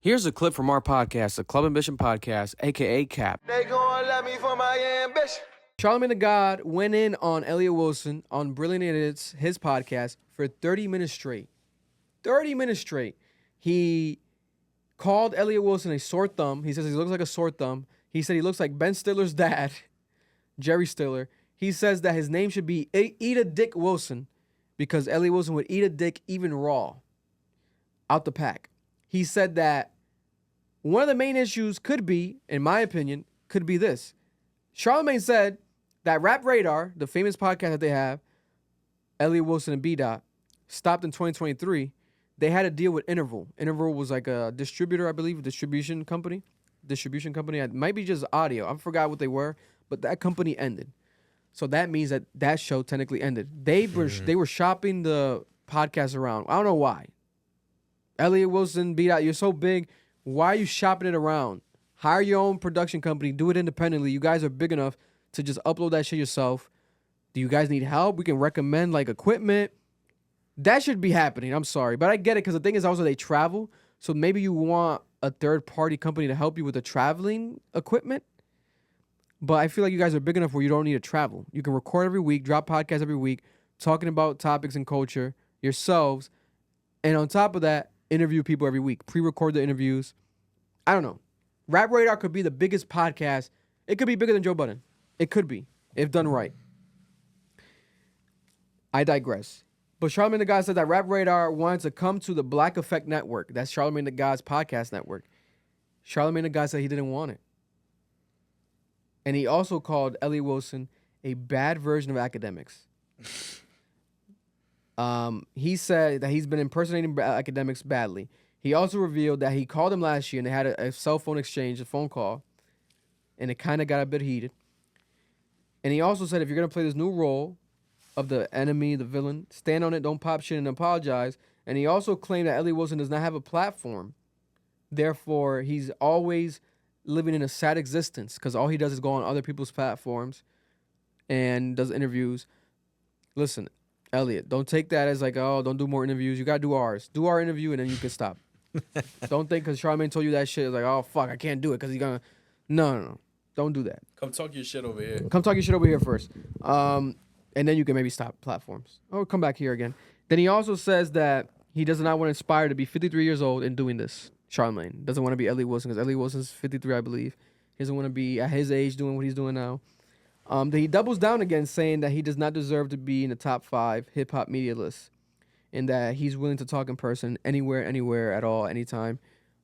Here's a clip from our podcast, the Club Ambition Podcast, a.k.a. CAP. They gon' love me for my ambition. Charlamagne the God went in on Elliott Wilson on Brilliant Idiots, his podcast, for 30 minutes straight. 30 minutes straight. He called Elliott Wilson a sore thumb. He says he looks like a sore thumb. He said he looks like Ben Stiller's dad, Jerry Stiller. He says that his name should be Eat a Dick Wilson because Elliott Wilson would eat a dick even raw, out the pack. He said that one of the main issues could be, in my opinion, could be this. Charlamagne said that Rap Radar, the famous podcast that they have, Elliott Wilson and B-Dot, stopped in 2023. They had a deal with Interval. Interval was like a distributor, I believe, a distribution company. It might be just audio. I forgot what they were, but that company ended. So that means that that show technically ended. They were shopping the podcast around. I don't know why. Elliott Wilson, B-Dot, you're so big. Why are you shopping it around? Hire your own production company. Do it independently. You guys are big enough to just upload that shit yourself. Do you guys need help? We can recommend like equipment. That should be happening. I'm sorry. But I get it because the thing is also they travel. So maybe you want a third-party company to help you with the traveling equipment. But I feel like you guys are big enough where you don't need to travel. You can record every week, drop podcasts every week, talking about topics and culture yourselves. And on top of that, interview people every week. Pre-record the interviews. I don't know. Rap Radar could be the biggest podcast. It could be bigger than Joe Budden. It could be, if done right. I digress. But Charlamagne the God said that Rap Radar wanted to come to the Black Effect Network. That's Charlamagne the God's podcast network. Charlamagne the God said he didn't want it. And he also called Elliott Wilson a bad version of academics. He said that he's been impersonating academics badly. He also revealed that he called him last year and they had a cell phone exchange, a phone call, and it kind of got a bit heated. And he also said if you're going to play this new role of the enemy, the villain, stand on it, don't pop shit and apologize. And he also claimed that Elliott Wilson does not have a platform. Therefore, he's always living in a sad existence because all he does is go on other people's platforms and does interviews. Listen, Elliott, don't take that as like, oh, don't do more interviews. You got to do ours. Do our interview, and then you can stop. Don't think because Charlamagne told you that shit, it's like, oh, fuck, I can't do it because he's going to... No. Don't do that. Come talk your shit over here. Come talk your shit over here first. And then you can maybe stop platforms. Or come back here again. Then he also says that he does not want to aspire to be 53 years old in doing this. Charlamagne doesn't want to be Elliott Wilson because Elliott Wilson's 53, I believe. He doesn't want to be at his age doing what he's doing now. Then he doubles down again, saying that he does not deserve to be in the top 5 hip-hop media list and that he's willing to talk in person anywhere, at all, anytime.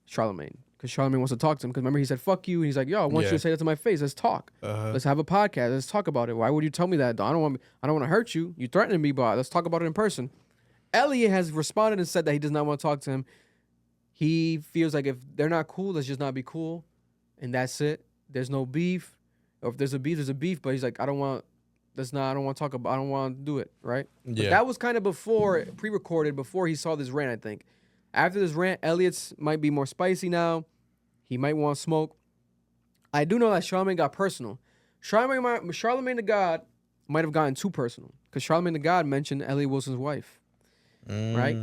Charlamagne. Because Charlamagne wants to talk to him. Because remember, he said, fuck you. And he's like, yo, I want you to say that to my face. Let's talk. Let's have a podcast. Let's talk about it. Why would you tell me that? I don't want to hurt you. You threatening me, but let's talk about it in person. Elliott has responded and said that he does not want to talk to him. He feels like if they're not cool, let's just not be cool. And that's it. There's no beef. Or if there's a beef, there's a beef. But he's like, I don't want to talk about, I don't want to do it, right? Yeah. But that was kind of before, pre-recorded, before he saw this rant, I think. After this rant, Elliott's might be more spicy now. He might want smoke. I do know that Charlamagne got personal. Charlamagne the God might have gotten too personal. Because Charlamagne the God mentioned Elliott Wilson's wife. Right?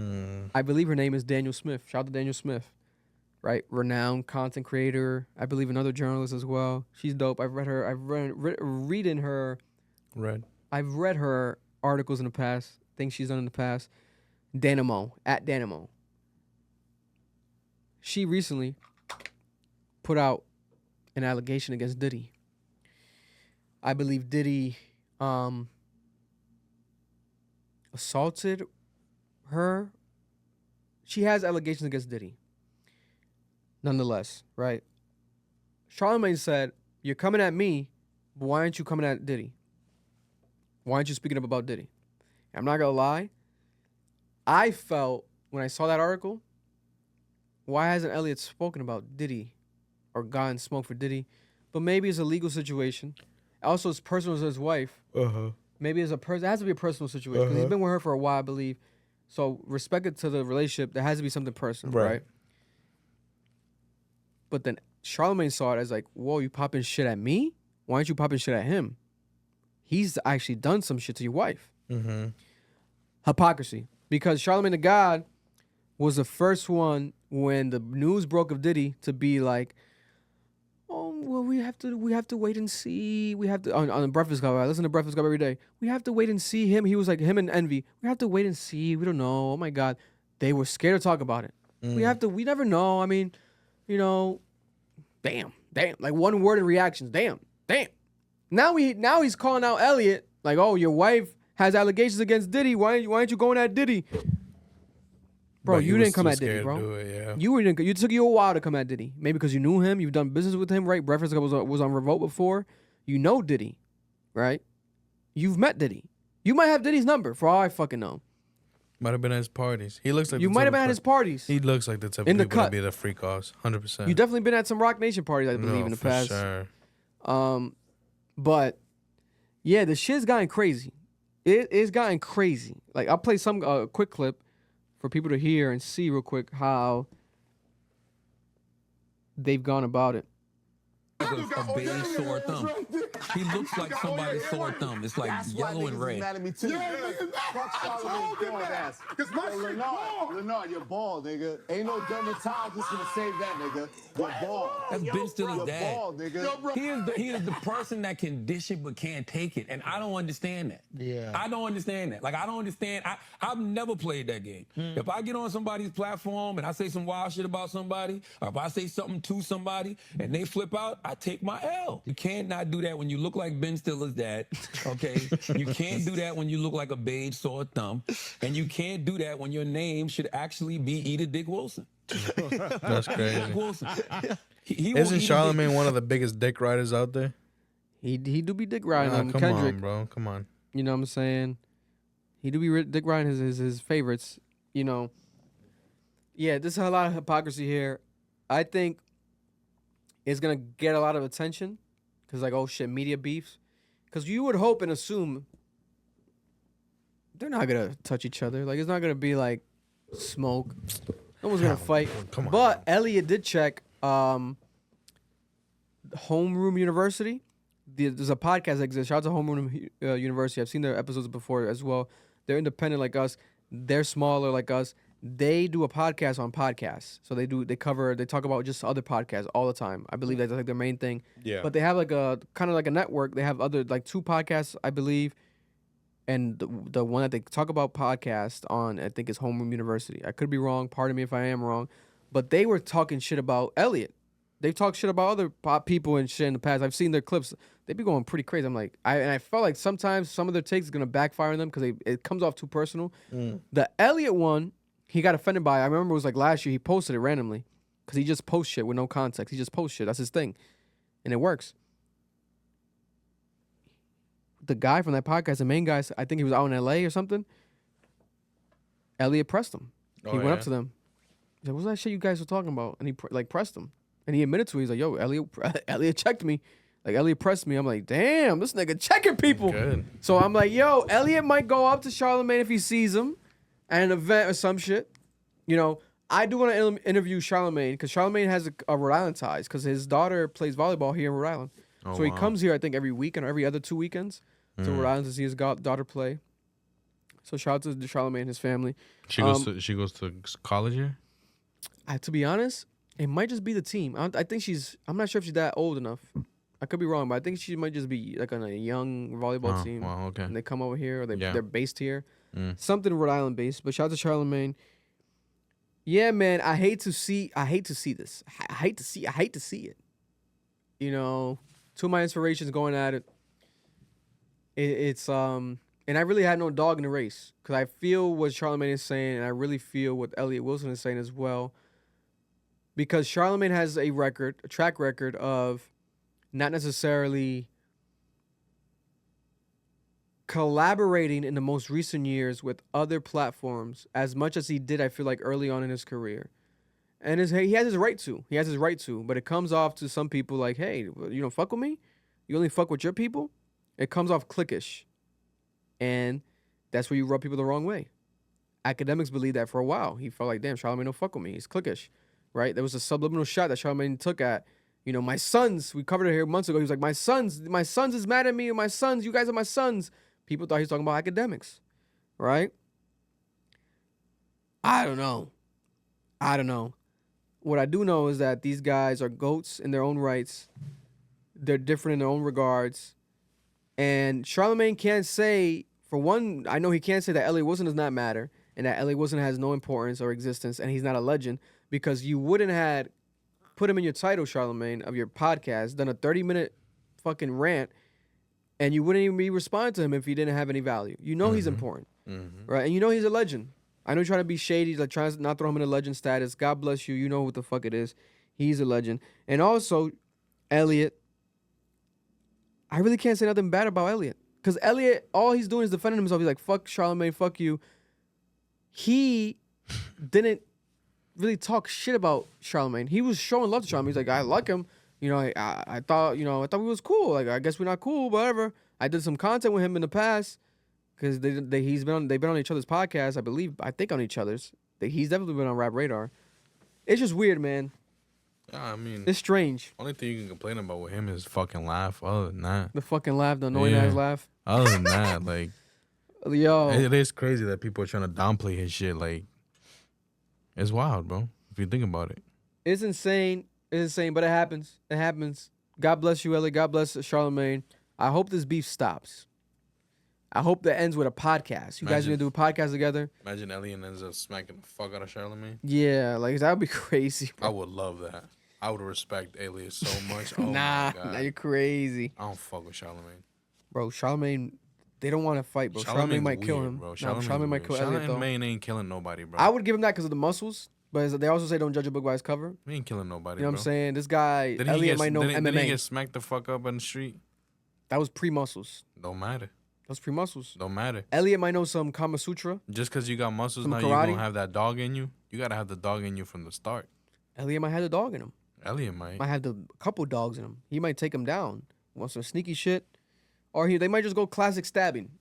I believe her name is Daniel Smith. Shout out to Daniel Smith. Right? Renowned content creator. I believe another journalist as well. She's dope. I've read her. I've read her articles in the past. Things she's done in the past. Danamo. At Danamo. She recently put out an allegation against Diddy. I believe Diddy assaulted her. She has allegations against Diddy. Nonetheless, right? Charlamagne said, you're coming at me, but why aren't you coming at Diddy? Why aren't you speaking up about Diddy? I'm not going to lie. I felt, when I saw that article, why hasn't Elliott spoken about Diddy or gotten smoke for Diddy? But maybe it's a legal situation. Also, it's personal to his wife. Maybe it's it has to be a personal situation because he's been with her for a while, I believe. So respect to the relationship. There has to be something personal, right? But then Charlamagne saw it as like, whoa, you popping shit at me? Why aren't you popping shit at him? He's actually done some shit to your wife. Hypocrisy. Because Charlamagne the God was the first one when the news broke of Diddy to be like, oh well, we have to wait and see. We have to on the Breakfast Club. I listen to Breakfast Club every day. We have to wait and see him. He was like him and Envy. We have to wait and see. We don't know. Oh my God, they were scared to talk about it. We never know. I mean, you know, damn, like one word in reactions. Damn. Now he's calling out Elliott like, oh, your wife has allegations against Diddy. Why aren't you going at Diddy? Bro, you didn't come at Diddy, bro. It took you a while to come at Diddy. Maybe because you knew him. You've done business with him, right? Breakfast Club was on Revolt before. You know Diddy, right? You've met Diddy. You might have Diddy's number, for all I fucking know. Might have been at his parties. He looks like you might have been at his parties. He looks like the type of people to be the freak offs, 100%. You definitely been at some Rock Nation parties, I believe, in the past. Sure. But yeah, the shit's gotten crazy. It's gotten crazy. Like I'll play some quick clip for people to hear and see real quick how they've gone about it. A beige sore thumb. He looks like somebody's sore thumb. It's like yellow and red. Mad at me too. Lenard, you're bald, nigga. Ain't no dermatologist gonna save that, nigga. You're bald. That's Ben Stiller's dad. Bald, nigga. He is the person that can dish it but can't take it, and I don't understand that. Yeah. I don't understand that. Like I don't understand. I've never played that game. If I get on somebody's platform and I say some wild shit about somebody, or if I say something to somebody and they flip out, I take my L. You can't not do that when you look like Ben Stiller's dad, okay? You can't do that when you look like a beige sore thumb, and you can't do that when your name should actually be Eat Dick Wilson. That's crazy. Dick Wilson. He Isn't Charlamagne one of the biggest dick riders out there? He do be dick riding. Come Kendrick, on, bro. Come on. You know what I'm saying? He do be dick riding his favorites. You know. Yeah, there's a lot of hypocrisy here. I think it's gonna get a lot of attention because, like, oh shit, media beefs. Because you would hope and assume they're not gonna touch each other. Like, it's not gonna be like smoke. No one's gonna fight. Come on. But Elliott did check Homeroom University. There's a podcast that exists. Shout out to Homeroom University. I've seen their episodes before as well. They're independent like us. They're smaller like us. They do a podcast on podcasts. So they talk about just other podcasts all the time. I believe that's like their main thing. Yeah. But they have like a kind of like a network. They have other like 2 podcasts, I believe. And the one that they talk about podcast on, I think, is Homeroom University. I could be wrong. Pardon me if I am wrong. But they were talking shit about Elliott. They've talked shit about other pop people and shit in the past. I've seen their clips. They be going pretty crazy. I'm like, I felt like sometimes some of their takes is gonna backfire on them because it comes off too personal. The Elliott one, he got offended by. I remember it was like last year. He posted it randomly because he just posts shit with no context. He just posts shit. That's his thing, and it works. The guy from that podcast, the main guy, I think he was out in L.A. or something. Elliott pressed him. He went up to them. He's like, "What's that shit you guys were talking about?" And he pressed him. And he admitted to it. He's like, "Yo, Elliott checked me. Like, Elliott pressed me." I'm like, "Damn, this nigga checking people." Good. So I'm like, "Yo, Elliott might go up to Charlamagne if he sees him at an event or some shit." You know, I do want to interview Charlamagne because Charlamagne has a Rhode Island ties because his daughter plays volleyball here in Rhode Island. So he comes here, I think, every weekend or every other 2 weekends to Rhode Island to see his daughter play. So shout out to Charlamagne and his family. She goes to college here? To be honest, it might just be the team. I think I'm not sure if she's that old enough. I could be wrong, but I think she might just be like on a young volleyball team. Wow, okay. And they come over here, or they're based here. Something Rhode Island based. But shout out to Charlamagne. Yeah, man, I hate to see this. I hate to see it. You know, 2 of my inspirations going at it. It's and I really had no dog in the race because I feel what Charlamagne is saying, and I really feel what Elliott Wilson is saying as well. Because Charlamagne has a track record of not necessarily collaborating in the most recent years with other platforms as much as he did, I feel like, early on in his career. And he has his right to. He has his right to. But it comes off to some people like, hey, you don't fuck with me? You only fuck with your people? It comes off cliquish. And that's where you rub people the wrong way. Academics believed that for a while. He felt like, damn, Charlamagne don't fuck with me. He's cliquish. Right? There was a subliminal shot that Charlamagne took at, you know, my sons. We covered it here months ago. He was like, my sons is mad at me. My sons, you guys are my sons. People thought he was talking about academics. Right? I don't know. I don't know. What I do know is that these guys are GOATs in their own rights. They're different in their own regards. And Charlamagne can't say, for one, I know he can't say that Elliott Wilson does not matter and that Elliott Wilson has no importance or existence and he's not a legend because you wouldn't have put him in your title, Charlamagne, of your podcast, done a 30-minute fucking rant, and you wouldn't even be responding to him if he didn't have any value. You know he's important, right? And you know he's a legend. I know you're trying to be shady, like trying to not throw him in a legend status. God bless you. You know what the fuck it is. He's a legend. And also, Elliott, I really can't say nothing bad about Elliott. Because Elliott, all he's doing is defending himself. He's like, fuck Charlamagne, fuck you. He didn't really talk shit about Charlamagne. He was showing love to Charlamagne. He's like, I like him. You know, I thought, you know, I thought we was cool. Like, I guess we're not cool, whatever. I did some content with him in the past. Because they've been on each other's podcasts, I think on each other's. He's definitely been on Rap Radar. It's just weird, man. Yeah, I mean, It's strange. only thing you can complain about with him is fucking laugh. Other than that, The fucking laugh, the annoying ass laugh. Other than that, like, Yo, it is crazy that people are trying to downplay his shit. Like, it's wild, bro. If you think about it, it's insane. It's insane, but it happens. It happens. God bless you, Elliott. God bless Charlamagne. I hope this beef stops. I hope that ends with a podcast. You guys are going to do a podcast together? imagine Elliott ends up smacking the fuck out of Charlamagne. Yeah, like, that would be crazy, bro. I would love that. I would respect Elliott so much. Oh Nah, my God. you're crazy. I don't fuck with Charlamagne. Bro, Charlamagne, they don't want to fight, bro. Charlamagne might kill him. Bro. Charlamagne might kill Elliott, though. Charlamagne ain't killing nobody, bro. I would give him that because of the muscles, but they also say don't judge a book by its cover. He ain't killing nobody, You know what bro. I'm saying? This guy, Elliott might know MMA. Did he get smacked the fuck up in the street? That was pre-muscles. Don't matter. That was pre-muscles. Don't matter. Elliott might know some Kama Sutra. Just because you got muscles Some now, karate. you don't have that dog in you. You got to have the dog in you from the start. Elliott might have a dog in him. Elliott might. Might have a couple dogs in him. He might take him down. Want some sneaky shit. Or they might just go classic stabbing.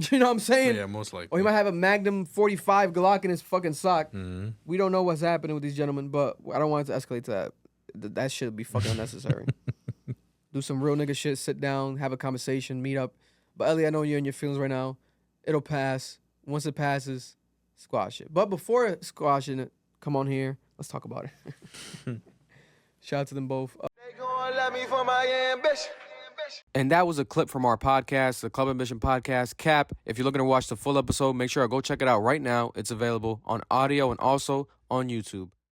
You know what I'm saying? Yeah, most likely. Or he might have a Magnum 45 Glock in his fucking sock. Mm-hmm. We don't know what's happening with these gentlemen, but I don't want it to escalate to that. That shit would be fucking unnecessary. Do some real nigga shit, sit down, have a conversation, meet up. But Elliott, I know you're in your feelings right now. It'll pass. Once it passes, squash it. But before squashing it, come on here. Let's talk about it. Shout out to them both. They gon' love me for my ambition. And that was a clip from our podcast, the Club Ambition Podcast. Cap, if you're looking to watch the full episode, make sure to go check it out right now. It's available on audio and also on YouTube.